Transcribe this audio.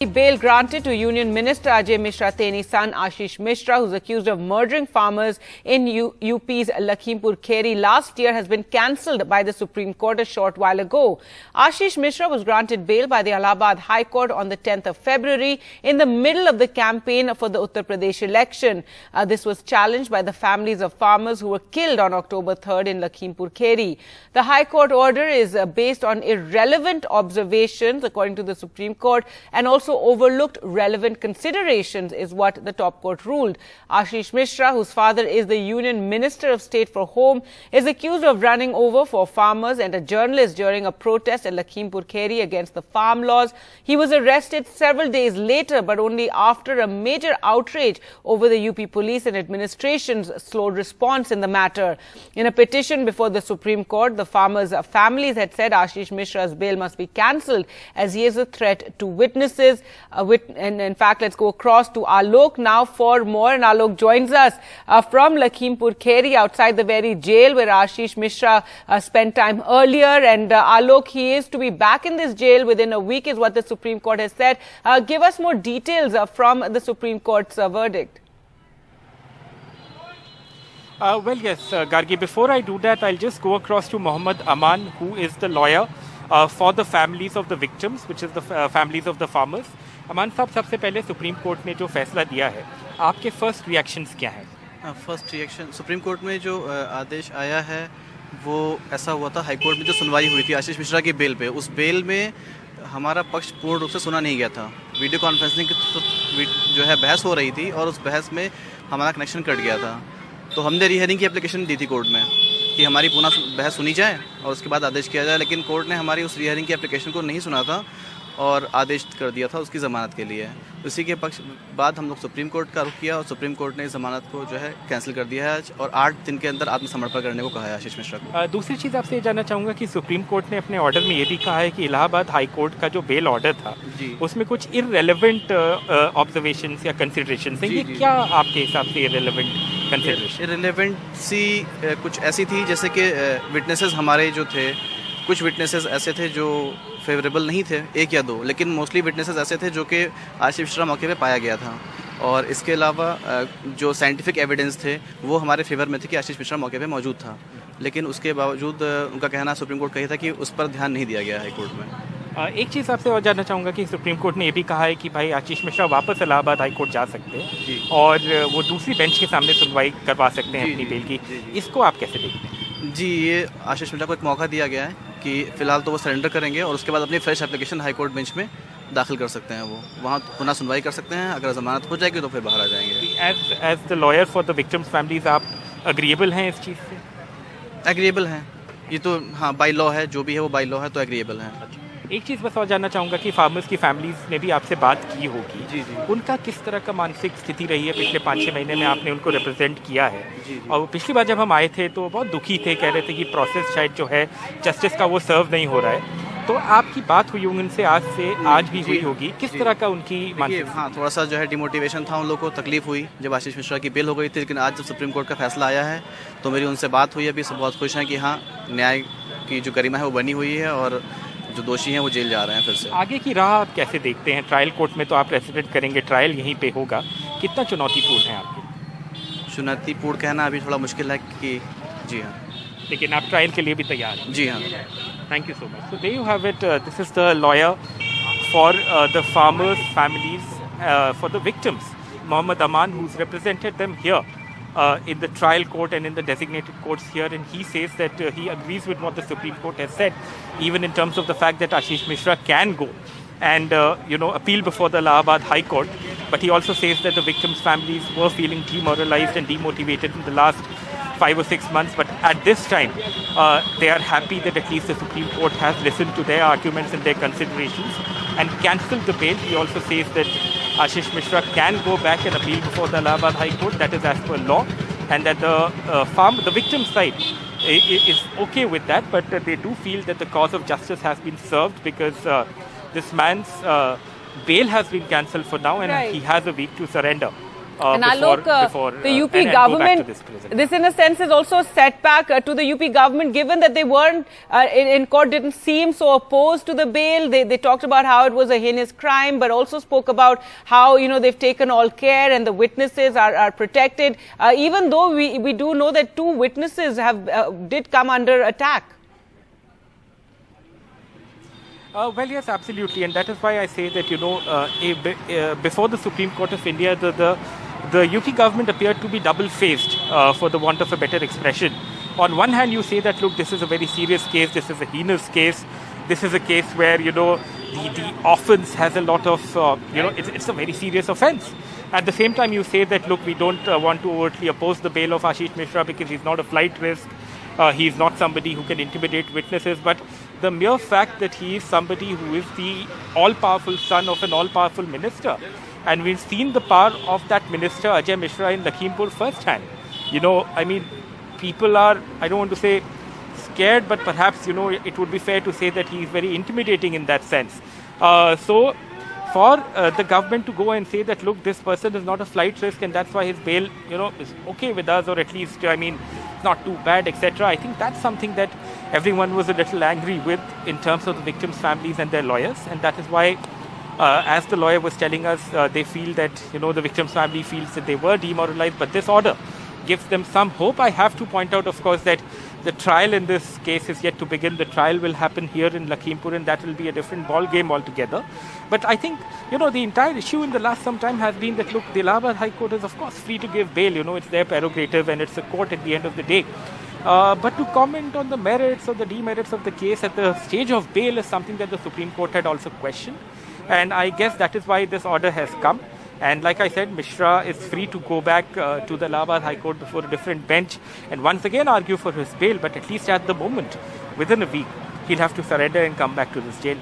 Bail granted to Union Minister Ajay Mishra Teni's son Ashish Mishra, who's accused of murdering farmers in UP's Lakhimpur Kheri last year, has been cancelled by the Supreme Court a short while ago. Ashish Mishra was granted bail by the Allahabad High Court on the 10th of February in the middle of the campaign for the Uttar Pradesh election. This was challenged by the families of farmers who were killed on October 3rd in Lakhimpur Kheri. The High Court order is based on irrelevant observations, according to the Supreme Court, and also overlooked relevant considerations, is what the top court ruled. Ashish Mishra, whose father is the Union Minister of State for Home, is accused of running over for farmers and a journalist during a protest at Lakhimpur Kheri against the farm laws. He was arrested several days later, but only after a major outrage over the UP police and administration's slow response in the matter. In a petition before the Supreme Court, the farmers' families had said Ashish Mishra's bail must be cancelled as he is a threat to witnesses. And in fact, let's go across to Alok now for more. And Alok joins us from Lakhimpur Kheri, outside the very jail where Ashish Mishra spent time earlier. And Alok, he is to be back in this jail within a week, is what the Supreme Court has said. Give us more details from the Supreme Court's verdict. Well, yes, Gargi, before I do that, I'll just go across to Mohammad Aman, who is the lawyer for the families of the victims, which is the families of the farmers. अमान साहब, सबसे पहले supreme court ने जो फैसला दिया है, आपके first reactions क्या हैं? फर्स्ट रिएक्शन, सुप्रीम कोर्ट में जो आदेश आया है वो ऐसा हुआ था, हाई कोर्ट में जो सुनवाई हुई थी आशीष मिश्रा की बेल पे, उस बेल में हमारा पक्ष पूर्ण रूप से सुना नहीं गया था। वीडियो कॉन्फ्रेंसिंग जो है बहस हो रही थी और उस बहस में हमारा कनेक्शन कट गया था। तो हमने रीहियरिंग की एप्लीकेशन दी थी कोर्ट में कि हमारी पुनः बहस सुनी जाए और उसके बाद आदेश किया जाए, लेकिन कोर्ट ने हमारी उस रीहियरिंग की एप्लीकेशन को नहीं सुना था और आदेश कर दिया था उसकी ज़मानत के लिए। उसी के पक्ष बाद हम लोग सुप्रीम कोर्ट का रुख किया और सुप्रीम कोर्ट ने ज़मानत को जो है कैंसिल कर दिया है और 8 दिन के अंदर आत्मसमर्पण करने को कहा है आशीष मिश्रा को। दूसरी चीज़ आपसे ये जानना चाहूँगा कि सुप्रीम कोर्ट ने अपने ऑर्डर में ये भी कहा है कि इलाहाबाद हाई कोर्ट का जो बेल ऑर्डर था उसमें कुछ इररेलेवेंट ऑब्जर्वेशंस या कंसिडरेशंस हैं। ये क्या आपके हिसाब से इररेलेवेंट कंसिडरेशन? इररेलेवेंसी कुछ ऐसी थी जैसे कि विटनेसेस हमारे जो थे, कुछ विटनेसेस ऐसे थे जो फेवरेबल नहीं थे, 1 या 2, लेकिन मोस्टली विटनेसेस ऐसे थे जो कि आशीष मिश्रा मौके पे पाया गया था। और इसके अलावा जो साइंटिफिक एविडेंस थे वो हमारे फेवर में थे कि आशीष मिश्रा मौके पे मौजूद था, लेकिन उसके बावजूद उनका कहना सुप्रीम कोर्ट का था कि उस पर ध्यान नहीं दिया गया हाई कोर्ट में। एक चीज़ आपसे और जानना चाहूँगा कि सुप्रीम कोर्ट ने ये भी कहा है कि भाई आशीष मिश्रा वापस इलाहाबाद हाई कोर्ट जा सकते हैं और वो दूसरी बेंच के सामने सुनवाई करवा सकते हैं अपनी बेल की। इसको आप कैसे देखते हैं? जी, ये आशीष मिश्रा को एक मौका दिया गया है कि फ़िलहाल तो वो सरेंडर करेंगे और उसके बाद अपनी fresh application high court bench में दाखिल कर सकते हैं। वो वहाँ पुनः सुनवाई कर सकते हैं, अगर ज़मानत हो जाएगी तो फिर बाहर आ जाएंगे। As the lawyer for the victims families, आप अग्रीएबल हैं इस चीज़ से? एग्रीएबल हैं, ये तो हाँ बाई लॉ है, जो भी है वो बाई लॉ है, तो एग्रीएबल हैं। एक चीज़ बस और जानना चाहूँगा कि फार्मर्स की फैमिलीज ने भी आपसे बात की होगी। जी। उनका किस तरह का मानसिक स्थिति रही है? पिछले 5-6 महीने में आपने उनको रिप्रेजेंट किया है और पिछली बार जब हम आए थे तो बहुत दुखी थे, कह रहे थे कि प्रोसेस शायद जो है जस्टिस का वो सर्व नहीं हो रहा है। तो आपकी बात हुई होगी उनसे, आज भी हुई होगी, किस तरह का उनकी मानसिक? हाँ, थोड़ा सा जो है डिमोटिवेशन था, उन लोगों को तकलीफ हुई जब आशीष मिश्रा की बेल हो गई थी, लेकिन आज जब सुप्रीम कोर्ट का फैसला आया है तो मेरी उनसे बात हुई। अभी सब बहुत खुश हैं कि हाँ, न्याय की जो गरिमा है वो बनी हुई है और जो दोषी हैं वो जेल जा रहे हैं फिर से। आगे की राह आप कैसे देखते हैं? ट्रायल कोर्ट में तो आप रेसिडेंट करेंगे, ट्रायल यहीं पे होगा, कितना चुनौतीपूर्ण है आपके? चुनौतीपूर्ण कहना अभी थोड़ा मुश्किल है कि जी हाँ, लेकिन आप ट्रायल के लिए भी तैयार हैं? जी हाँ। Thank you so much. So there you have it. This is the lawyer for the farmers' families, for the victims, Mohammad Aman, who's represented them here in the trial court and in the designated courts here, and he says that he agrees with what the Supreme Court has said, even in terms of the fact that Ashish Mishra can go and appeal before the Allahabad High Court, but he also says that the victims' families were feeling demoralized and demotivated in the last 5 or 6 months, but at this time they are happy that at least the Supreme Court has listened to their arguments and their considerations and cancelled the bail. He also says that Ashish Mishra can go back and appeal before the Allahabad High Court, that is as per law, and that the victim side is okay with that, but they do feel that the cause of justice has been served because this man's bail has been cancelled for now and he has a week to surrender And Alok, the UP and government, go back to this, this in a sense is also a setback to the UP government, given that they weren't in court, didn't seem so opposed to the bail. They talked about how it was a heinous crime, but also spoke about how, you know, they've taken all care and the witnesses are protected, even though we do know that 2 witnesses did come under attack. Well, yes, absolutely, and that is why I say that, you know, before the Supreme Court of India, the UP government appeared to be double-faced, for the want of a better expression. On one hand, you say that, look, this is a very serious case, this is a heinous case, this is a case where, you know, the offence has a lot of, you know, it's a very serious offence. At the same time, you say that, look, we don't want to overtly oppose the bail of Ashish Mishra because he's not a flight risk, he's not somebody who can intimidate witnesses, but the mere fact that he is somebody who is the all-powerful son of an all-powerful minister. And we've seen the power of that minister, Ajay Mishra, in Lakhimpur firsthand. You know, I mean, people are, I don't want to say scared, but perhaps, you know, it would be fair to say that he is very intimidating in that sense. So, for the government to go and say that, look, this person is not a flight risk and that's why his bail, you know, is okay with us, or at least, I mean, not too bad, etc. I think that's something that everyone was a little angry with in terms of the victims' families and their lawyers, and that is why, as the lawyer was telling us, they feel that, you know, the victims' family feels that they were demoralized, but this order gives them some hope. I have to point out, of course, that the trial in this case is yet to begin. The trial will happen here in Lakhimpur, and that will be a different ball game altogether. But I think, you know, the entire issue in the last some time has been that, look, the Allahabad High Court is, of course, free to give bail. You know, it's their prerogative and it's a court at the end of the day. But to comment on the merits or the demerits of the case at the stage of bail is something that the Supreme Court had also questioned. And I guess that is why this order has come. And like I said, Mishra is free to go back to the Allahabad High Court before a different bench and once again argue for his bail. But at least at the moment, within a week, he'll have to surrender and come back to this jail.